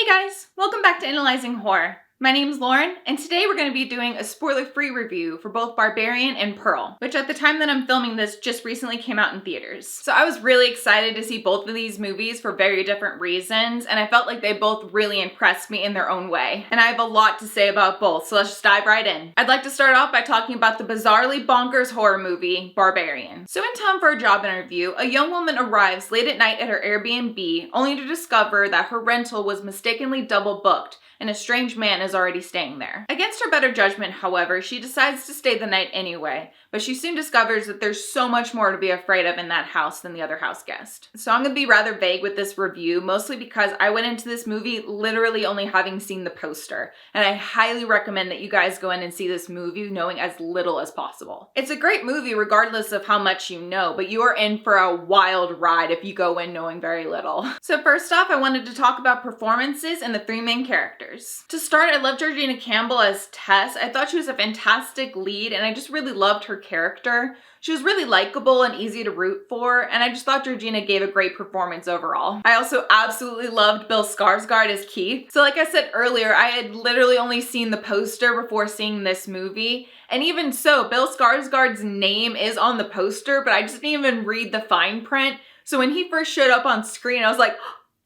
guys, welcome back to Analyzing Horror. My name is Lauren, and today we're going to be doing a spoiler-free review for both Barbarian and Pearl, which at the time that I'm filming this just recently came out in theaters. So I was really excited to see both of these movies for very different reasons, and I felt like they both really impressed me in their own way. And I have a lot to say about both, so let's just dive right in. I'd like to start off by talking about the bizarrely bonkers horror movie, Barbarian. So in town for a job interview, a young woman arrives late at night at her Airbnb, only to discover that her rental was mistakenly double booked, and a strange man is already staying there. Against her better judgment, however, she decides to stay the night anyway, but she soon discovers that there's so much more to be afraid of in that house than the other house guest. So I'm gonna be rather vague with this review, mostly because I went into this movie literally only having seen the poster, and I highly recommend that you guys go in and see this movie knowing as little as possible. It's a great movie regardless of how much you know, but you are in for a wild ride if you go in knowing very little. So first off, I wanted to talk about performances and the three main characters. To start, I love Georgina Campbell as Tess. I thought she was a fantastic lead, and I just really loved her character. She was really likable and easy to root for, and I just thought Georgina gave a great performance overall. I also absolutely loved Bill Skarsgård as Keith. So like I said earlier, I had literally only seen the poster before seeing this movie, and even so, Bill Skarsgård's name is on the poster, but I just didn't even read the fine print. So when he first showed up on screen, I was like,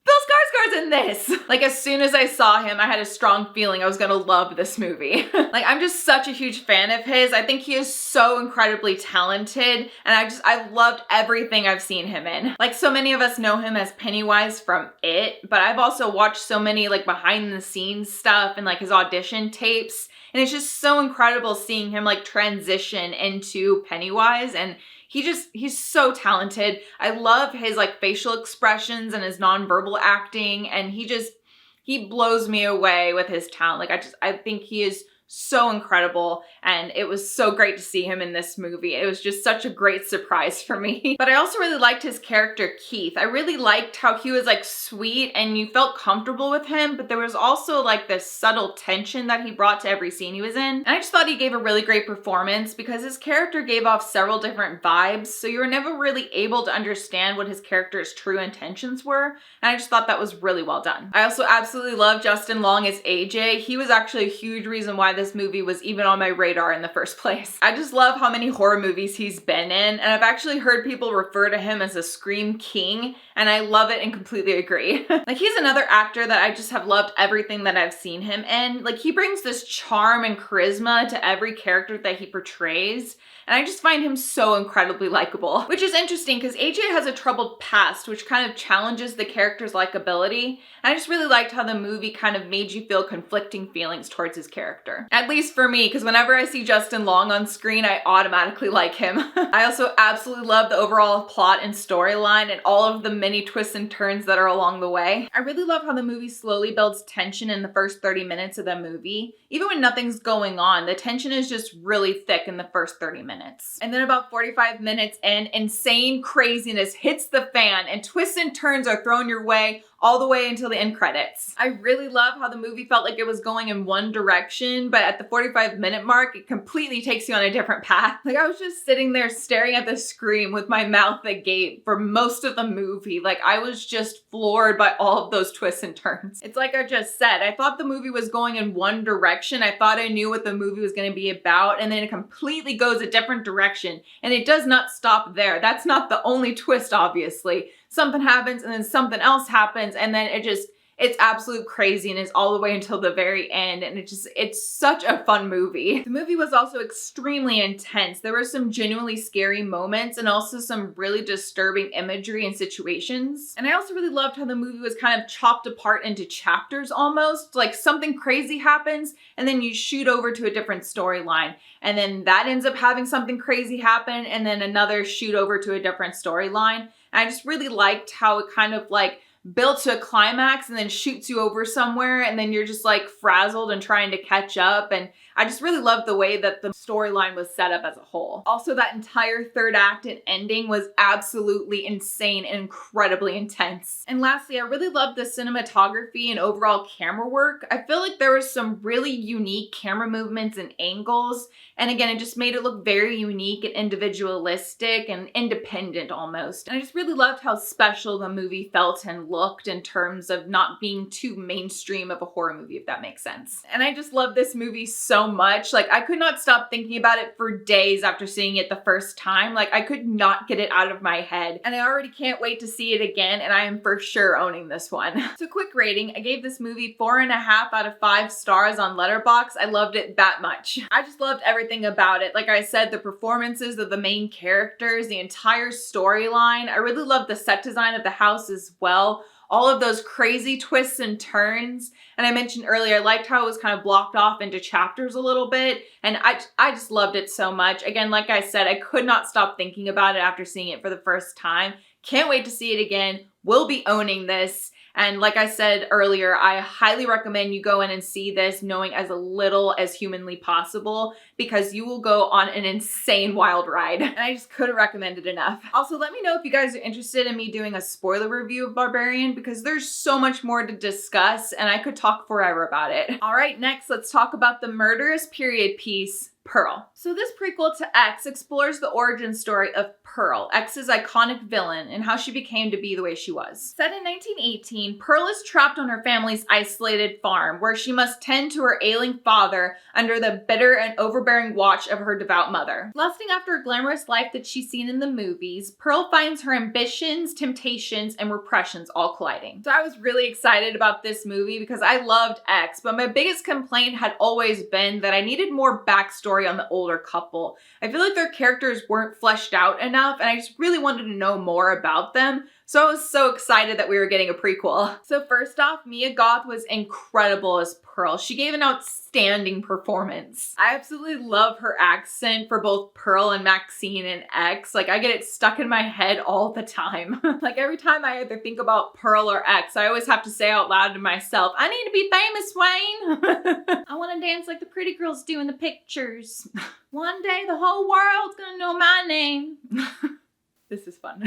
Bill Skarsgård's in this! Like, as soon as I saw him, I had a strong feeling I was gonna love this movie. Like, I'm just such a huge fan of his. I think he is so incredibly talented, and I loved everything I've seen him in. Like, so many of us know him as Pennywise from It, but I've also watched so many, like, behind-the-scenes stuff and, like, his audition tapes, and it's just so incredible seeing him, like, transition into Pennywise, and he's so talented. I love his like facial expressions and his nonverbal acting, and he blows me away with his talent. Like I think he is so incredible, and it was so great to see him in this movie. It was just such a great surprise for me. But I also really liked his character, Keith. I really liked how he was like sweet and you felt comfortable with him, but there was also like this subtle tension that he brought to every scene he was in. And I just thought he gave a really great performance because his character gave off several different vibes, so you were never really able to understand what his character's true intentions were, and I just thought that was really well done. I also absolutely love Justin Long as AJ. He was actually a huge reason why this movie was even on my radar in the first place. I just love how many horror movies he's been in, and I've actually heard people refer to him as a Scream King, and I love it and completely agree. Like, he's another actor that I just have loved everything that I've seen him in. Like, he brings this charm and charisma to every character that he portrays, and I just find him so incredibly likable. Which is interesting because AJ has a troubled past, which kind of challenges the character's likability. And I just really liked how the movie kind of made you feel conflicting feelings towards his character. At least for me, because whenever I see Justin Long on screen, I automatically like him. I also absolutely love the overall plot and storyline and all of the many twists and turns that are along the way. I really love how the movie slowly builds tension in the first 30 minutes of the movie. Even when nothing's going on, the tension is just really thick in the first 30 minutes. And then about 45 minutes in, insane craziness hits the fan and twists and turns are thrown your way all the way until the end credits. I really love how the movie felt like it was going in one direction, but at the 45-minute mark, it completely takes you on a different path. Like, I was just sitting there staring at the screen with my mouth agape for most of the movie. Like, I was just floored by all of those twists and turns. It's like I just said, I thought the movie was going in one direction. I thought I knew what the movie was gonna be about, and then it completely goes a different direction, and it does not stop there. That's not the only twist, obviously. Something happens and then something else happens, and then it's absolute craziness all the way until the very end, and it's such a fun movie. The movie was also extremely intense. There were some genuinely scary moments and also some really disturbing imagery and situations. And I also really loved how the movie was kind of chopped apart into chapters almost. Like, something crazy happens and then you shoot over to a different storyline, and then that ends up having something crazy happen, and then another shoot over to a different storyline. And I just really liked how it kind of like built to a climax and then shoots you over somewhere, and then you're just like frazzled and trying to catch up. And I just really loved the way that the storyline was set up as a whole. Also, that entire third act and ending was absolutely insane and incredibly intense. And lastly, I really loved the cinematography and overall camera work. I feel like there was some really unique camera movements and angles. And again, it just made it look very unique and individualistic and independent almost. And I just really loved how special the movie felt and overlooked in terms of not being too mainstream of a horror movie, if that makes sense. And I just love this movie so much. Like, I could not stop thinking about it for days after seeing it the first time. Like, I could not get it out of my head. And I already can't wait to see it again, and I am for sure owning this one. So quick rating, I gave this movie 4.5 out of 5 stars on Letterboxd. I loved it that much. I just loved everything about it. Like I said, the performances of the main characters, the entire storyline. I really loved the set design of the house as well. All of those crazy twists and turns. And I mentioned earlier, I liked how it was kind of blocked off into chapters a little bit. And I just loved it so much. Again, like I said, I could not stop thinking about it after seeing it for the first time. Can't wait to see it again. Will be owning this. And like I said earlier, I highly recommend you go in and see this knowing as little as humanly possible, because you will go on an insane wild ride. And I just couldn't recommend it enough. Also, let me know if you guys are interested in me doing a spoiler review of Barbarian, because there's so much more to discuss and I could talk forever about it. All right, next let's talk about the murderous period piece, Pearl. So this prequel to X explores the origin story of Pearl, X's iconic villain, and how she became to be the way she was. Set in 1918, Pearl is trapped on her family's isolated farm, where she must tend to her ailing father under the bitter and overbearing watch of her devout mother. Lusting after a glamorous life that she's seen in the movies, Pearl finds her ambitions, temptations, and repressions all colliding. So I was really excited about this movie because I loved X, but my biggest complaint had always been that I needed more backstory on the older couple. I feel like their characters weren't fleshed out enough, and I just really wanted to know more about them. So I was so excited that we were getting a prequel. So first off, Mia Goth was incredible as Pearl. She gave an outstanding performance. I absolutely love her accent for both Pearl and Maxine and X. Like, I get it stuck in my head all the time. Like, every time I either think about Pearl or X, I always have to say out loud to myself, I need to be famous, Wayne. I want to dance like the pretty girls do in the pictures. One day the whole world's gonna know my name. This is fun.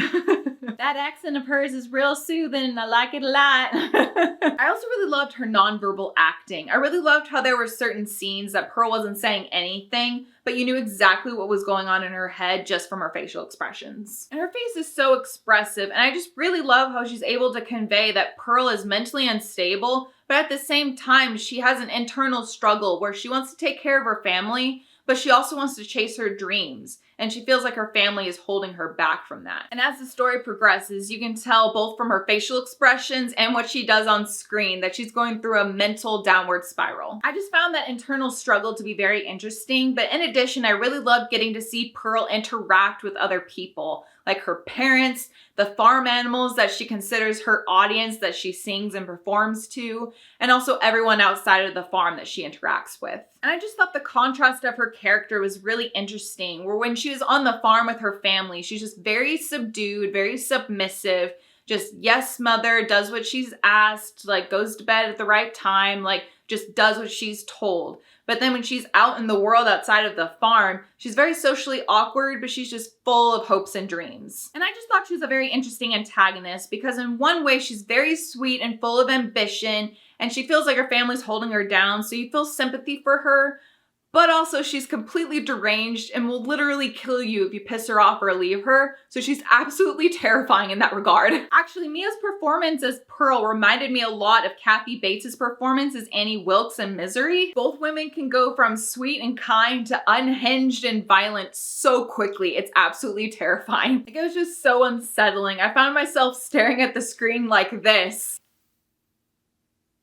That accent of hers is real soothing and I like it a lot. I also really loved her nonverbal acting. I really loved how there were certain scenes that Pearl wasn't saying anything, but you knew exactly what was going on in her head just from her facial expressions. And her face is so expressive, and I just really love how she's able to convey that Pearl is mentally unstable, but at the same time, she has an internal struggle where she wants to take care of her family, but she also wants to chase her dreams. And she feels like her family is holding her back from that. And as the story progresses, you can tell both from her facial expressions and what she does on screen that she's going through a mental downward spiral. I just found that internal struggle to be very interesting, but in addition, I really loved getting to see Pearl interact with other people, like her parents, the farm animals that she considers her audience that she sings and performs to, and also everyone outside of the farm that she interacts with. And I just thought the contrast of her character was really interesting, where when she was on the farm with her family, she's just very subdued, very submissive, just yes mother, does what she's asked, like goes to bed at the right time, like just does what she's told. But then when she's out in the world outside of the farm, she's very socially awkward, but she's just full of hopes and dreams. And I just thought she was a very interesting antagonist because in one way she's very sweet and full of ambition, and she feels like her family's holding her down, so you feel sympathy for her. But also she's completely deranged and will literally kill you if you piss her off or leave her. So she's absolutely terrifying in that regard. Actually, Mia's performance as Pearl reminded me a lot of Kathy Bates' performance as Annie Wilkes in Misery. Both women can go from sweet and kind to unhinged and violent so quickly. It's absolutely terrifying. Like, it was just so unsettling. I found myself staring at the screen like this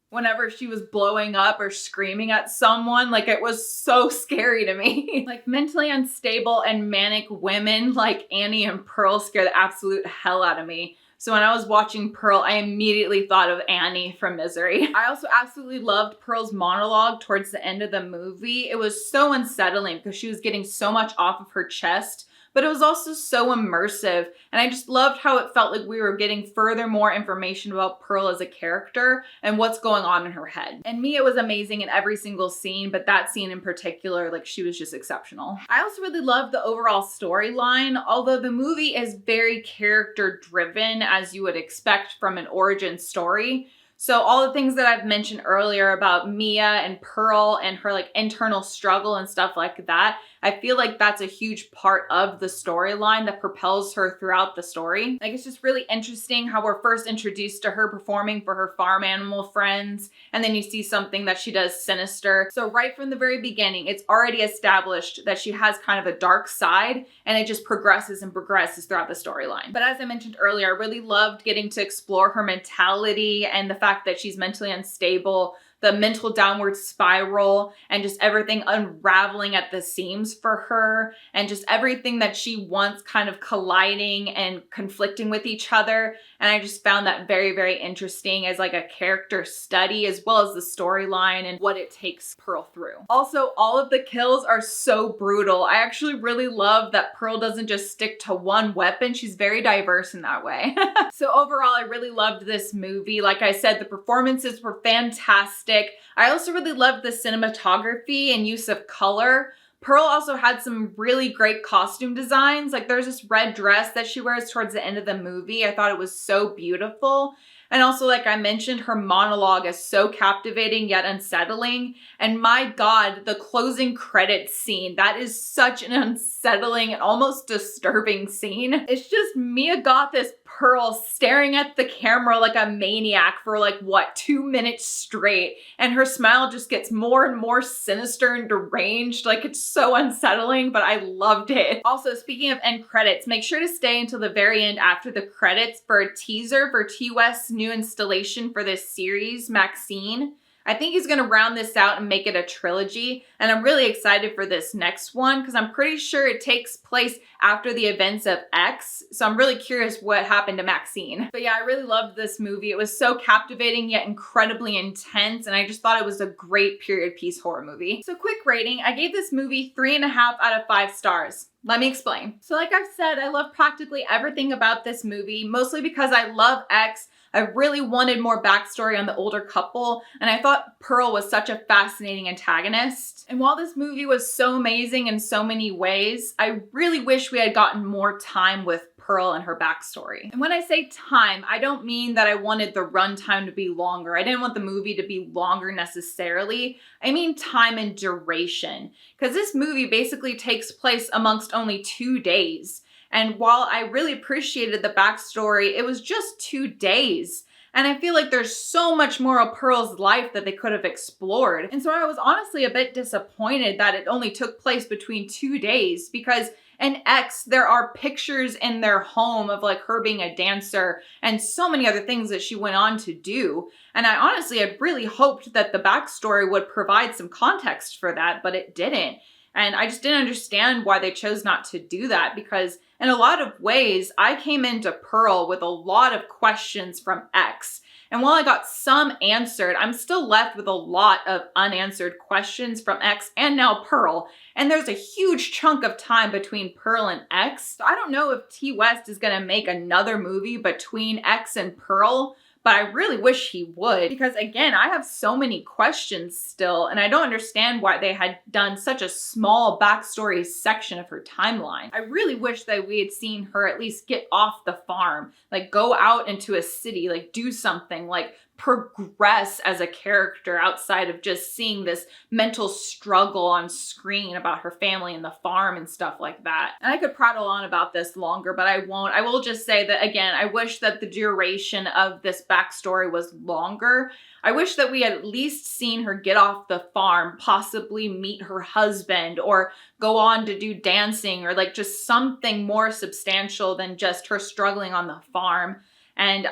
whenever she was blowing up or screaming at someone. Like, it was so scary to me. Like, mentally unstable and manic women like Annie and Pearl scare the absolute hell out of me. So when I was watching Pearl, I immediately thought of Annie from Misery. I also absolutely loved Pearl's monologue towards the end of the movie. It was so unsettling because she was getting so much off of her chest, but it was also so immersive, and I just loved how it felt like we were getting further more information about Pearl as a character and what's going on in her head. And Mia was amazing in every single scene, but that scene in particular, like, she was just exceptional. I also really loved the overall storyline, although the movie is very character driven, as you would expect from an origin story. So all the things that I've mentioned earlier about Mia and Pearl and her like internal struggle and stuff like that, I feel like that's a huge part of the storyline that propels her throughout the story. Like, it's just really interesting how we're first introduced to her performing for her farm animal friends, and then you see something that she does sinister. So right from the very beginning, it's already established that she has kind of a dark side, and it just progresses and progresses throughout the storyline. But as I mentioned earlier, I really loved getting to explore her mentality and the fact that she's mentally unstable, the mental downward spiral, and just everything unraveling at the seams for her, and just everything that she wants kind of colliding and conflicting with each other. And I just found that very, very interesting as like a character study, as well as the storyline and what it takes Pearl through. Also, all of the kills are so brutal. I actually really love that Pearl doesn't just stick to one weapon. She's very diverse in that way. So overall, I really loved this movie. Like I said, the performances were fantastic. I also really loved the cinematography and use of color. Pearl also had some really great costume designs. Like, there's this red dress that she wears towards the end of the movie. I thought it was so beautiful. And also, like I mentioned, her monologue is so captivating yet unsettling. And my God, the closing credits scene, that is such an unsettling and almost disturbing scene. It's just Mia Goth as Pearl staring at the camera like a maniac for like, what, 2 minutes straight. And her smile just gets more and more sinister and deranged. Like, it's so unsettling, but I loved it. Also, speaking of end credits, make sure to stay until the very end after the credits for a teaser for T. West's new installation for this series, Maxine. I think he's gonna round this out and make it a trilogy, and I'm really excited for this next one because I'm pretty sure it takes place after the events of X, so I'm really curious what happened to Maxine. But yeah, I really loved this movie. It was so captivating yet incredibly intense, and I just thought it was a great period piece horror movie. So quick rating, I gave this movie 3.5 out of 5 stars. Let me explain. So like I've said, I love practically everything about this movie, mostly because I love X. I really wanted more backstory on the older couple, and I thought Pearl was such a fascinating antagonist. And while this movie was so amazing in so many ways, I really wish we had gotten more time with Pearl and her backstory. And when I say time, I don't mean that I wanted the runtime to be longer. I didn't want the movie to be longer necessarily. I mean time and duration, because this movie basically takes place amongst only 2 days. And while I really appreciated the backstory, it was just 2 days. And I feel like there's so much more of Pearl's life that they could have explored. And so I was honestly a bit disappointed that it only took place between 2 days, because in X, there are pictures in their home of like her being a dancer and so many other things that she went on to do. And I honestly had really hoped that the backstory would provide some context for that, but it didn't. And I just didn't understand why they chose not to do that, because in a lot of ways, I came into Pearl with a lot of questions from X. And while I got some answered, I'm still left with a lot of unanswered questions from X and now Pearl. And there's a huge chunk of time between Pearl and X. So I don't know if T. West is gonna make another movie between X and Pearl, but I really wish he would, because again, I have so many questions still, and I don't understand why they had done such a small backstory section of her timeline. I really wish that we had seen her at least get off the farm, like go out into a city, like do something, like progress as a character outside of just seeing this mental struggle on screen about her family and the farm and stuff like that. And I could prattle on about this longer, but I won't. I will just say that, again, I wish that the duration of this backstory was longer. I wish that we had at least seen her get off the farm, possibly meet her husband, or go on to do dancing, or like just something more substantial than just her struggling on the farm. And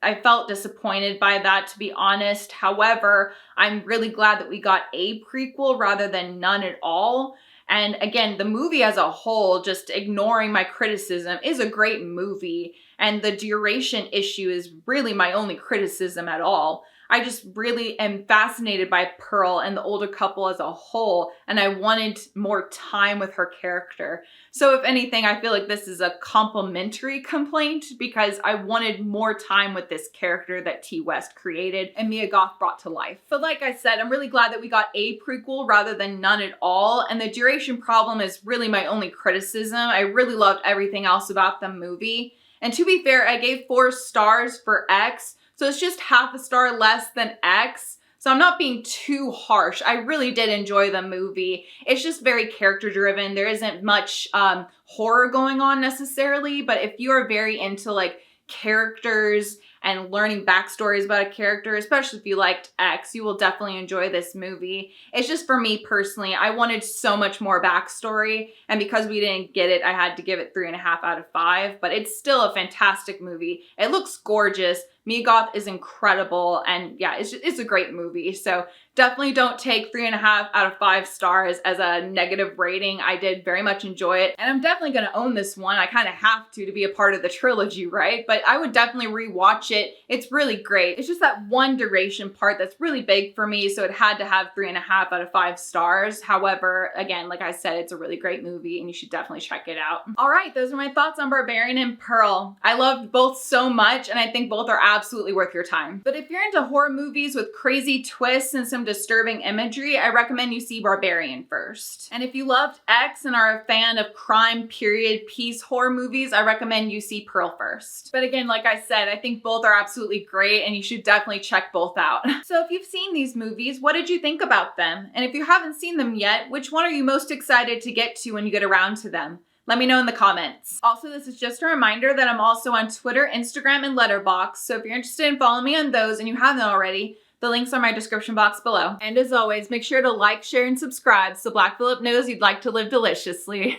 I felt disappointed by that, to be honest. However, I'm really glad that we got a prequel rather than none at all. And again, the movie as a whole, just ignoring my criticism, is a great movie. And the duration issue is really my only criticism at all. I just really am fascinated by Pearl and the older couple as a whole, and I wanted more time with her character. So if anything, I feel like this is a complimentary complaint, because I wanted more time with this character that T. West created and Mia Goth brought to life. But like I said, I'm really glad that we got a prequel rather than none at all, and the duration problem is really my only criticism. I really loved everything else about the movie. And to be fair, I gave 4 stars for X, so it's just half a star less than X. So So I'm not being too harsh. I really did enjoy the movie. It's just very character driven. There isn't much horror going on necessarily, but if you are very into like characters and learning backstories about a character, especially if you liked X, you will definitely enjoy this movie. It's just for me personally, I wanted so much more backstory, and because we didn't get it, I had to give it 3.5 out of 5, but it's still a fantastic movie. It looks gorgeous. Mia Goth is incredible, and yeah, it's a great movie. So definitely don't take 3.5 out of 5 stars as a negative rating. I did very much enjoy it, and I'm definitely gonna own this one. I kind of have to be a part of the trilogy, right? But I would definitely rewatch it. It's really great. It's just that one duration part that's really big for me, so it had to have 3.5 out of 5 stars. However, again, like I said, it's a really great movie, and you should definitely check it out. All right, those are my thoughts on Barbarian and Pearl. I loved both so much, and I think both are absolutely worth your time. But if you're into horror movies with crazy twists and some disturbing imagery, I recommend you see Barbarian first. And if you loved X and are a fan of crime, period piece horror movies, I recommend you see Pearl first. But again, like I said, I think both are absolutely great, and you should definitely check both out. So if you've seen these movies, what did you think about them? And if you haven't seen them yet, which one are you most excited to get to when you get around to them? Let me know in the comments. Also, this is just a reminder that I'm also on Twitter, Instagram, and Letterboxd, so if you're interested in following me on those and you haven't already, the links are in my description box below. And as always, make sure to like, share, and subscribe so Black Phillip knows you'd like to live deliciously.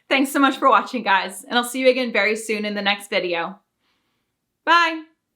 Thanks so much for watching, guys, and I'll see you again very soon in the next video. Bye!